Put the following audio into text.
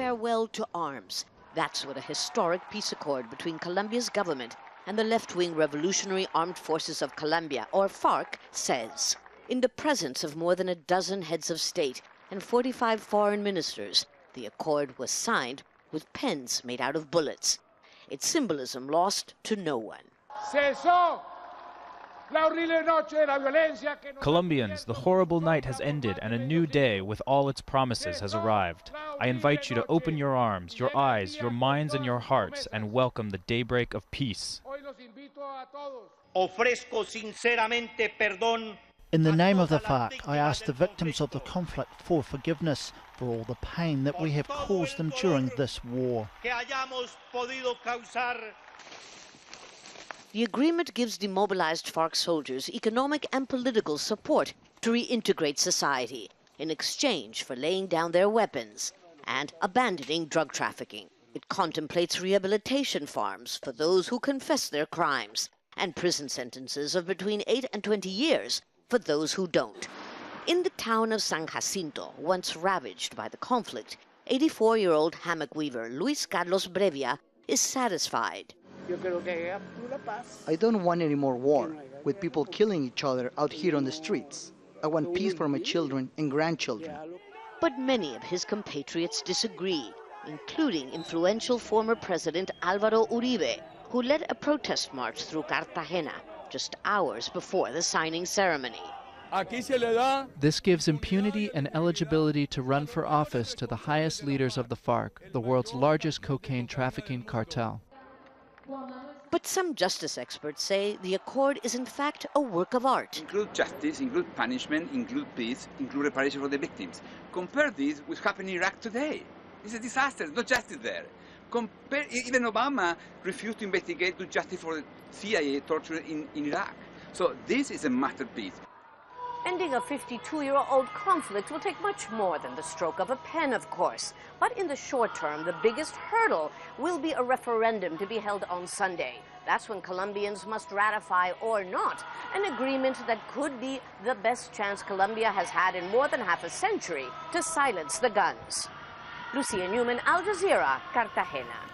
farewell to arms. That's what a historic peace accord between Colombia's government and the left-wing Revolutionary Armed Forces of Colombia, or FARC, says. In the presence of more than a dozen heads of state and 45 foreign ministers, the accord was signed with pens made out of bullets. Its symbolism lost to no one. Colombians, the horrible night has ended and a new day with all its promises has arrived. I invite you to open your arms, your eyes, your minds and your hearts and welcome the daybreak of peace. In the name of the FARC, I ask the victims of the conflict for forgiveness for all the pain that we have caused them during this war. The agreement gives demobilized FARC soldiers economic and political support to reintegrate society in exchange for laying down their weapons and abandoning drug trafficking. It contemplates rehabilitation farms for those who confess their crimes and prison sentences of between 8 and 20 years for those who don't. In the town of San Jacinto, once ravaged by the conflict, 84-year-old hammock weaver Luis Carlos Brevia is satisfied. I don't want any more war, with people killing each other out here on the streets. I want peace for my children and grandchildren. But many of his compatriots disagree, including influential former President Álvaro Uribe, who led a protest march through Cartagena just hours before the signing ceremony. This gives impunity and eligibility to run for office to the highest leaders of the FARC, the world's largest cocaine trafficking cartel. But some justice experts say the accord is in fact a work of art. Include justice, include punishment, include peace, include reparation for the victims. Compare this with what's happening in Iraq today. It's a disaster, no justice there. Even Obama refused to investigate, do justice for the CIA torture in Iraq. So this is a masterpiece. Ending a 52-year-old conflict will take much more than the stroke of a pen, of course. But in the short term, the biggest hurdle will be a referendum to be held on Sunday. That's when Colombians must ratify or not an agreement that could be the best chance Colombia has had in more than half a century to silence the guns. Lucia Newman, Al Jazeera, Cartagena.